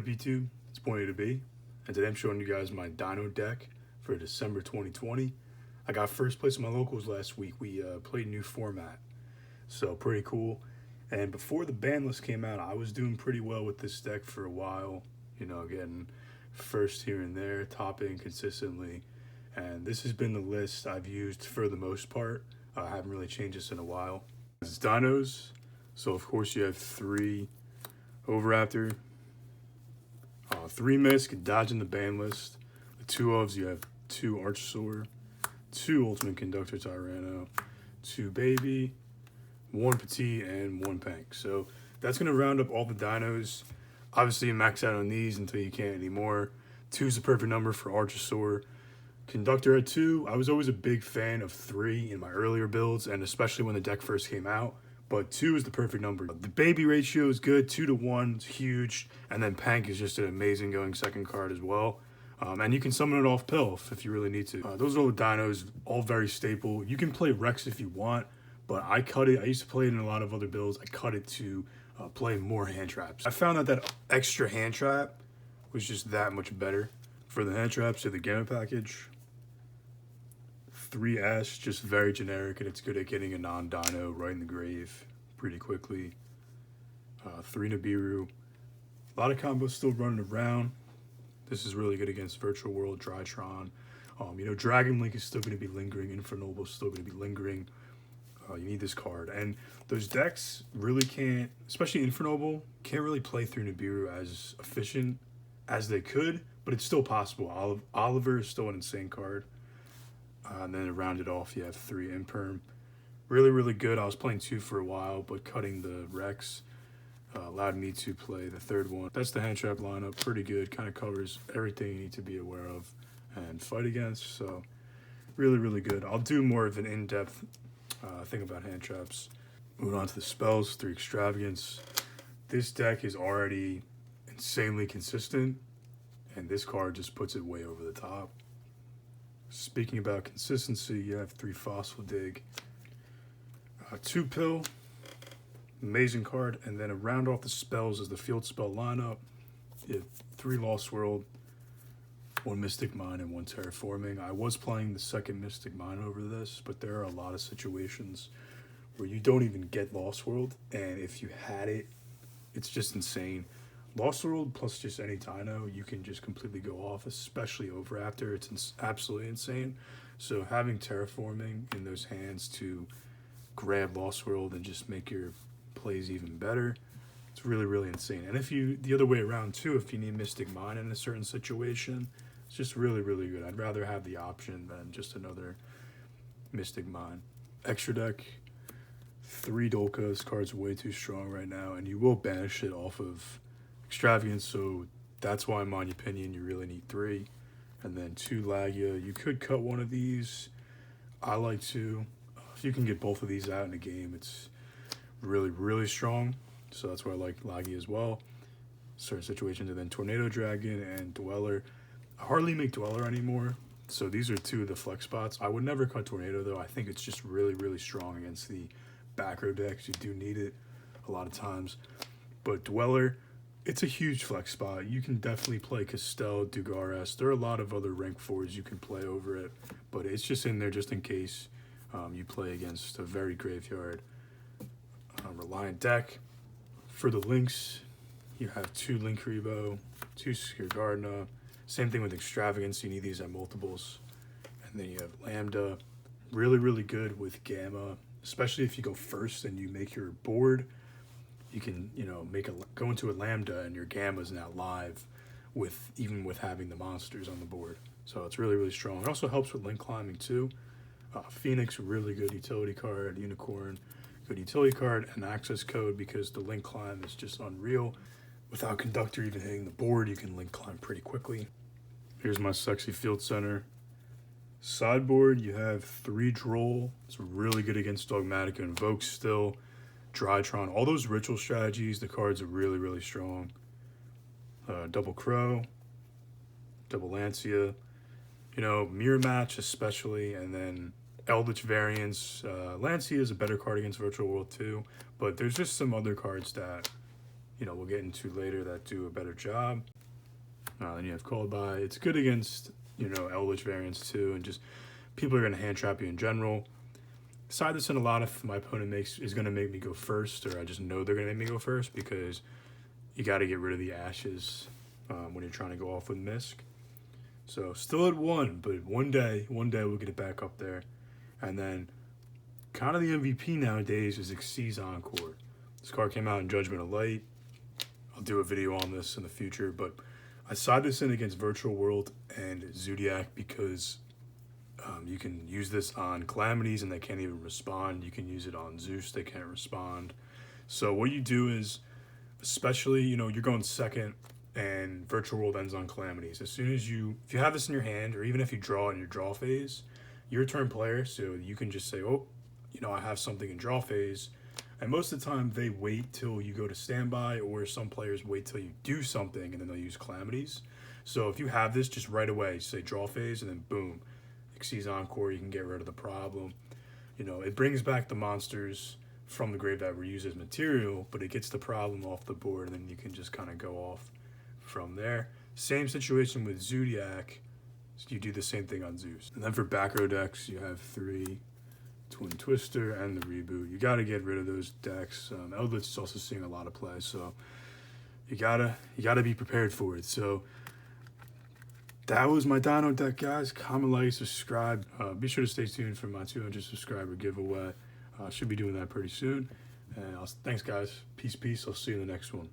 up YouTube? It's Pointy to Be, and today I'm showing you guys my Dino deck for December 2020. I got first place in my locals last week. We played a new format, so pretty cool. And before the ban list came out, I was doing pretty well with this deck for a while, you know, getting first here and there, topping consistently. And this has been the list I've used for the most part. I haven't really changed this in a while. It's Dinos, so of course you have 3 Overraptor, 3 Misk, dodging the ban list. The 2 ofs, you have 2 Archosaur, 2 Ultimate Conductor Tyranno, 2 Baby, 1 Petite, and 1 Pank. So that's going to round up all the dinos. Obviously, you max out on these until you can't anymore. 2 is the perfect number for Archosaur. Conductor at 2. I was always a big fan of 3 in my earlier builds, and especially when the deck first came out. But 2 is the perfect number. The Baby ratio is good. 2 to 1 is huge. And then Pank is just an amazing going second card as well. And you can summon it off Pilf if you really need to. Those are all the dinos, all very staple. You can play Rex if you want, but I cut it. I used to play it in a lot of other builds. I cut it to play more hand traps. I found that extra hand trap was just that much better. For the hand traps, to the Gamma package, 3S, just very generic, and it's good at getting a non-dino right in the grave pretty quickly. 3 Nibiru. A lot of combos still running around. This is really good against Virtual World, Drytron. You know, Dragon Link is still going to be lingering. Infernoble is still going to be lingering. You need this card. And those decks really can't, especially Infernoble, can't really play through Nibiru as efficient as they could, but it's still possible. Oliver is still an insane card. And then to round it off, you have 3 Imperm. Really, really good. I was playing 2 for a while, but cutting the Rex allowed me to play the 3rd one. That's the hand trap lineup. Pretty good. Kind of covers everything you need to be aware of and fight against. So really, really good. I'll do more of an in-depth thing about hand traps. Moving on to the spells. 3 Extravagance. This deck is already insanely consistent, and this card just puts it way over the top. Speaking about consistency, you have 3 Fossil Dig, 2 Pill, amazing card, and then to round off the spells is the field spell lineup. You have 3 Lost World, 1 Mystic Mine, and 1 Terraforming. I was playing the 2nd Mystic Mine over this, but there are a lot of situations where you don't even get Lost World, and if you had it, it's just insane. Lost World plus just any Dino, you can just completely go off, especially Overraptor. It's absolutely insane. So having Terraforming in those hands to grab Lost World and just make your plays even better, it's really, really insane. And if you, the other way around too, if you need Mystic Mine in a certain situation, it's just really, really good. I'd rather have the option than just another Mystic Mine. Extra deck, 3 Dolka. This card's way too strong right now, and you will banish it off of Extravagance, so that's why, in my opinion, you really need 3. And then 2 Lagia. You could cut one of these. I like to. If you can get both of these out in a game, it's really, really strong. So that's why I like Lagia as well. Certain situations. And then Tornado Dragon and Dweller. I hardly make Dweller anymore, so these are 2 of the flex spots. I would never cut Tornado, though. I think it's just really, really strong against the back row decks. You do need it a lot of times. But Dweller, it's a huge flex spot. You can definitely play Castell, Dugares. There are a lot of other rank 4s you can play over it, but it's just in there just in case you play against a very graveyard reliant deck. For the links, you have 2 Linkuriboh, 2 Skirgardna. Same thing with Extravagance. You need these at multiples. And then you have Lambda. Really, really good with Gamma, especially if you go first and you make your board. You can, you know, go into a Lambda and your Gamma's now live even with having the monsters on the board. So it's really, really strong. It also helps with link climbing too. Phoenix, really good utility card. Unicorn, good utility card, and access code because the link climb is just unreal. Without Conductor even hitting the board, you can link climb pretty quickly. Here's my sexy field center. Sideboard, you have 3 Droll. It's really good against Dogmatica, Invoke still. Drytron, all those ritual strategies, the cards are really, really strong. Double Crow, Double Lancia, you know, Mirror Match especially, and then Eldritch variants. Lancia is a better card against Virtual World too, but there's just some other cards that we'll get into later that do a better job. Then you have Called By. It's good against, Eldritch variants too, and just people are going to hand trap you in general. Side this in a lot if my opponent is going to make me go first, or I just know they're going to make me go first, because you got to get rid of the ashes when you're trying to go off with Misk. So still at 1, but one day we'll get it back up there. And then kind of the MVP nowadays is Xyz Encore. This card came out in Judgment of Light. I'll do a video on this in the future, but I side this in against Virtual World and Zodiac because you can use this on Calamities and they can't even respond. You can use it on Zeus, they can't respond. So what you do is, especially, you're going second and Virtual World ends on Calamities. As soon as if you have this in your hand, or even if you draw in your draw phase, you're a turn player, so you can just say, oh, I have something in draw phase. And most of the time they wait till you go to standby, or some players wait till you do something and then they'll use Calamities. So if you have this, just right away, say draw phase, and then boom, Xyz Encore, you can get rid of the problem. It brings back the monsters from the grave that were used as material, but it gets the problem off the board, and then you can just kind of go off from there. Same situation with Zodiac. You do the same thing on Zeus. And then for back row decks, you have 3, Twin Twister, and the Reboot. You got to get rid of those decks. Eldritch is also seeing a lot of play, so you gotta be prepared for it. So that was my Dino deck, guys. Comment, like, subscribe. Be sure to stay tuned for my 200 subscriber giveaway. Should be doing that pretty soon. And thanks, guys. Peace. I'll see you in the next one.